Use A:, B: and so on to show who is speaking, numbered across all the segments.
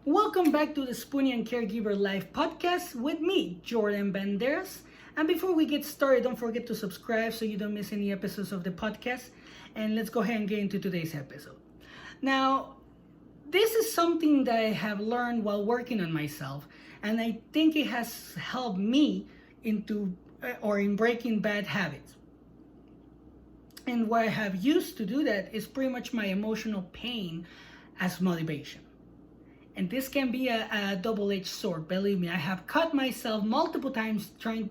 A: Welcome back to the Spoonie and Caregiver Live podcast with me, Jordan Banderas. And before we get started, don't forget to subscribe so you don't miss any episodes of the podcast. And let's go ahead and get into today's episode. Now, this is something that I have learned while working on myself, and I think it has helped me in breaking bad habits. And what I have used to do that is pretty much my emotional pain as motivation. And this can be a double-edged sword. Believe me, I have cut myself multiple times trying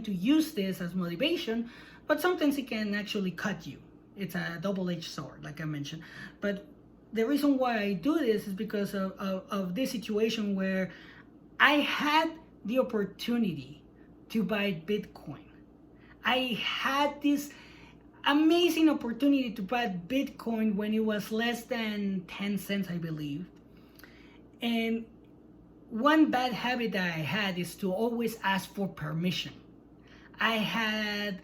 A: to use this as motivation, but sometimes it can actually cut you. It's a double-edged sword, like I mentioned. But the reason why I do this is because of this situation where I had the opportunity to buy Bitcoin. I had this amazing opportunity to buy Bitcoin when it was less than 10 cents, I believe. And one bad habit that I had is to always ask for permission. I had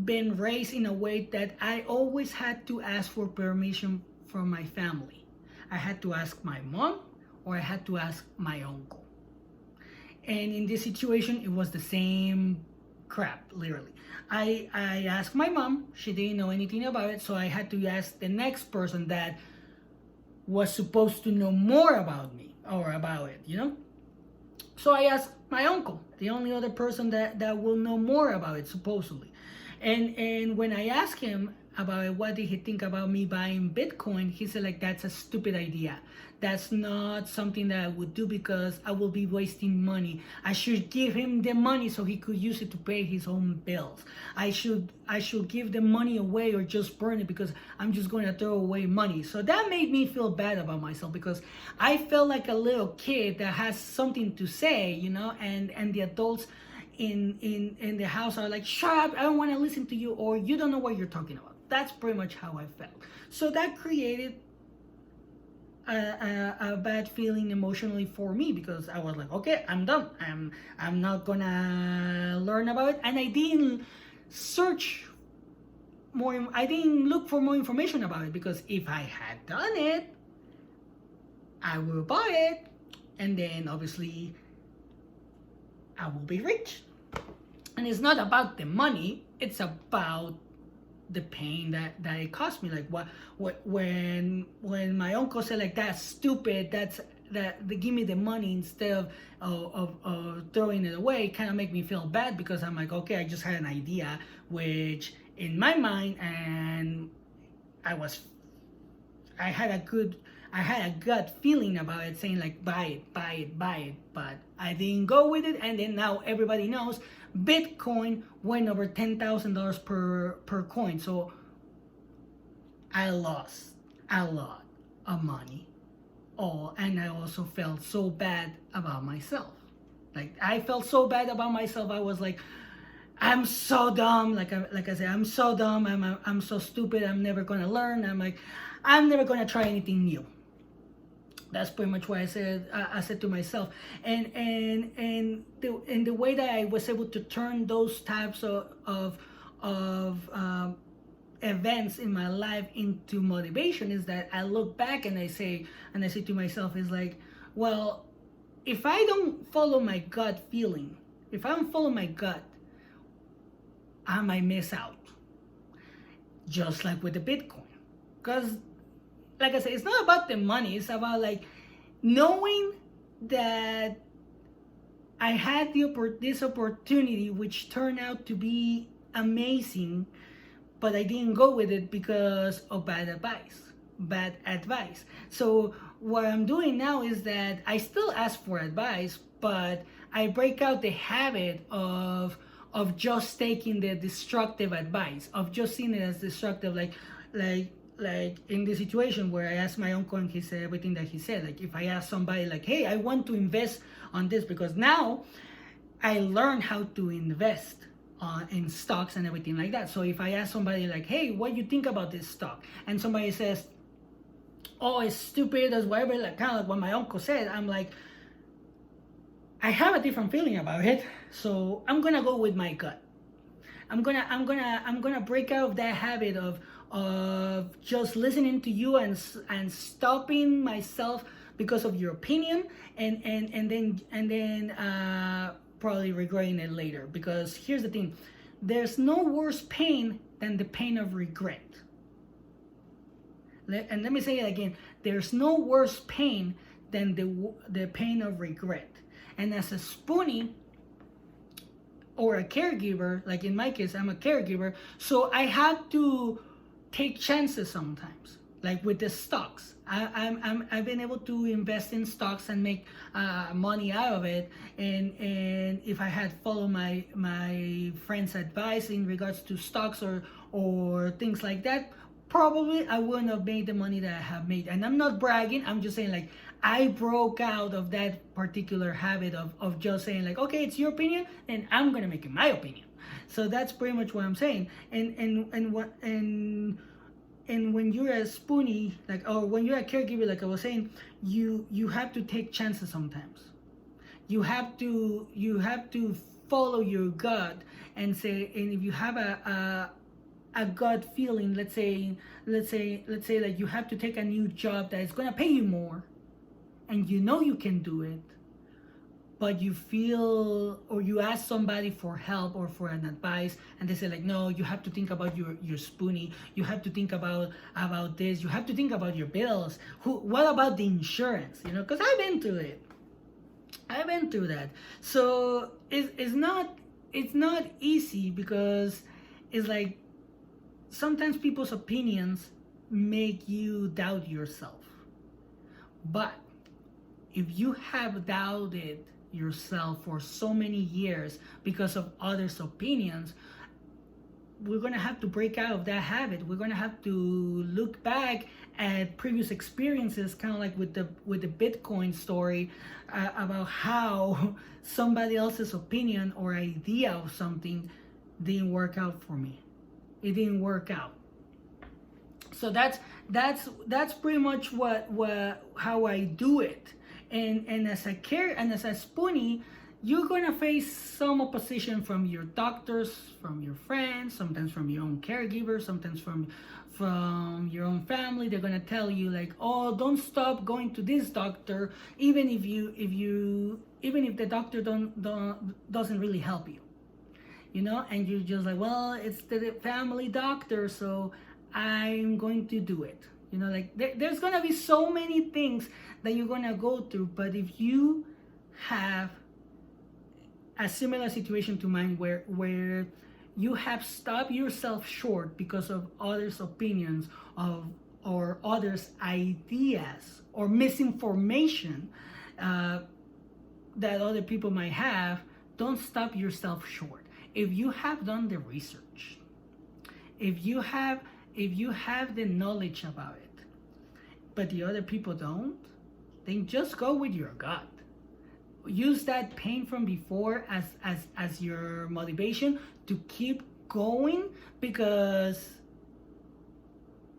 A: been raised in a way that I always had to ask for permission from my family. I had to ask my mom or I had to ask my uncle. And in this situation, it was the same crap, literally. I asked my mom, she didn't know anything about it, so I had to ask the next person that was supposed to know more about me or about it, So I asked my uncle, the only other person that will know more about it, supposedly. And when I asked him about it, what did he think about me buying Bitcoin, he said, that's a stupid idea. That's not something that I would do because I will be wasting money. I should give him the money so he could use it to pay his own bills. I should give the money away or just burn it because I'm just going to throw away money. So that made me feel bad about myself because I felt like a little kid that has something to say, and the adults in the house are like, shut up, I don't want to listen to you, or you don't know what you're talking about. That's pretty much how I felt. So that created a bad feeling emotionally for me because I was like, okay, I'm done. I'm not gonna learn about it, and I didn't search more. I didn't look for more information about it because if I had done it, I will buy it, and then obviously I will be rich. And it's not about the money; it's about the pain that it cost me. When my uncle said that's stupid, they give me the money instead of throwing it away, it kind of make me feel bad because I'm like, okay, I just had an idea which in my mind, and I had a gut feeling about it saying buy it, but I didn't go with it, and then now everybody knows Bitcoin went over $10,000 per coin. So I lost a lot of money. And I also felt so bad about myself. I felt so bad about myself. I was like, I'm so dumb. Like I said, I'm so dumb. I'm so stupid. I'm never gonna learn. I'm never gonna try anything new. That's pretty much what I said. I said to myself, and the way that I was able to turn those types of events in my life into motivation is that I look back and I say to myself, is well, if I don't follow my gut feeling, if I don't follow my gut, I might miss out. Just like with the Bitcoin, because like I said, it's not about the money. It's about knowing that I had this opportunity, which turned out to be amazing, but I didn't go with it because of bad advice. So what I'm doing now is that I still ask for advice, but I break out the habit of just taking the destructive advice, of just seeing it as destructive, like in the situation where I asked my uncle and he said everything that he said. If I ask somebody hey, I want to invest on this, because now I learned how to invest in stocks and everything like that. So if I ask somebody hey, what do you think about this stock? And somebody says, oh, it's stupid, or whatever, kind of like what my uncle said, I'm like, I have a different feeling about it, so I'm gonna go with my gut. I'm gonna break out of that habit of just listening to you and stopping myself because of your opinion, and then probably regretting it later. Because here's the thing, there's no worse pain than the pain of regret. And let me say it again, there's no worse pain than the pain of regret. And as a spoonie or a caregiver, like in my case, I'm a caregiver, so I have to take chances sometimes. Like with the stocks, I've been able to invest in stocks and make money out of it. And if I had followed my friend's advice in regards to stocks or things like that, probably I wouldn't have made the money that I have made. And I'm not bragging, I'm just saying, like, I broke out of that particular habit of just saying, like, okay, it's your opinion and I'm gonna make it my opinion. So that's pretty much what I'm saying. And when you're a spoonie, like, or when you're a caregiver, like I was saying, you have to take chances sometimes. You have to follow your gut and say, and if you have a gut feeling, let's say like you have to take a new job that is gonna pay you more, and you know you can do it, but you feel, or you ask somebody for help or for an advice, and they say, like, no, you have to think about your spoonie, you have to think about this, you have to think about your bills, what about the insurance, because I've been through that. So it's not easy, because it's like sometimes people's opinions make you doubt yourself. But if you have doubted yourself for so many years because of others' opinions, we're going to have to break out of that habit. We're going to have to look back at previous experiences, kind of like with the Bitcoin story, about how somebody else's opinion or idea of something didn't work out for me. It didn't work out. So that's pretty much how I do it. And as a spoonie, you're gonna face some opposition from your doctors, from your friends, sometimes from your own caregiver, sometimes from your own family. They're gonna tell you, like, oh, don't stop going to this doctor, even if the doctor doesn't really help you. And you're just like, well, it's the family doctor, so I'm going to do it. Like, there's gonna be so many things that you're gonna go through. But if you have a similar situation to mine, where you have stopped yourself short because of others' opinions or others' ideas or misinformation that other people might have, don't stop yourself short. If you have done the research, if you have the knowledge about it, but the other people don't, then just go with your gut. Use that pain from before as your motivation to keep going, because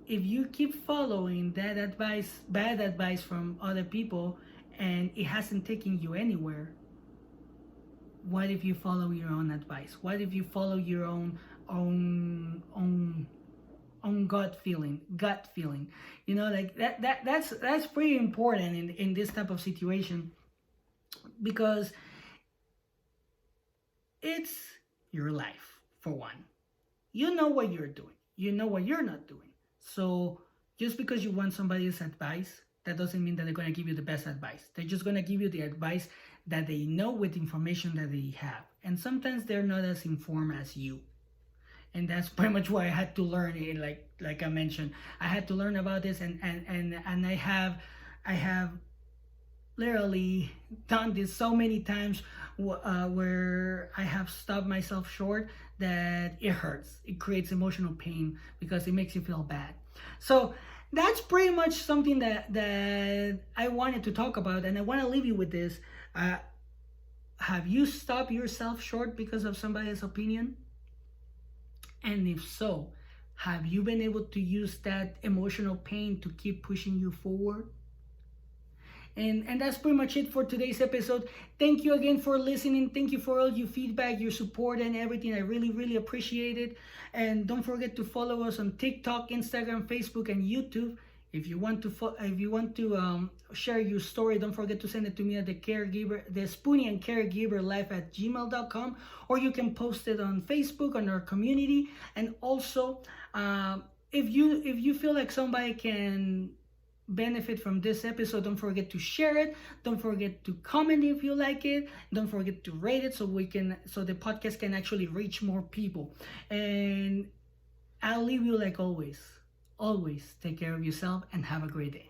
A: if you keep following that bad advice from other people, and it hasn't taken you anywhere, what if you follow your own advice? What if you follow your own gut feeling? Like that's pretty important in this type of situation, because it's your life, for one. You know what you're doing, you know what you're not doing. So just because you want somebody's advice, that doesn't mean that they're going to give you the best advice. They're just going to give you the advice that they know with information that they have. And sometimes they're not as informed as you. And that's pretty much why I had to learn it. Like I mentioned, I had to learn about this, and I have literally done this so many times, where I have stopped myself short, that it hurts. It creates emotional pain because it makes you feel bad. So that's pretty much something that I wanted to talk about, and I want to leave you with this. Have you stopped yourself short because of somebody's opinion? And if so, have you been able to use that emotional pain to keep pushing you forward? And that's pretty much it for today's episode. Thank you again for listening. Thank you for all your feedback, your support, and everything. I really, really appreciate it. And don't forget to follow us on TikTok, Instagram, Facebook, and YouTube. If you want to share your story, don't forget to send it to me at the Spoonie and Caregiver Life at gmail.com, or you can post it on Facebook on our community. And also, if you feel like somebody can benefit from this episode, don't forget to share it. Don't forget to comment if you like it. Don't forget to rate it so the podcast can actually reach more people. And I'll leave you like always. Always take care of yourself and have a great day.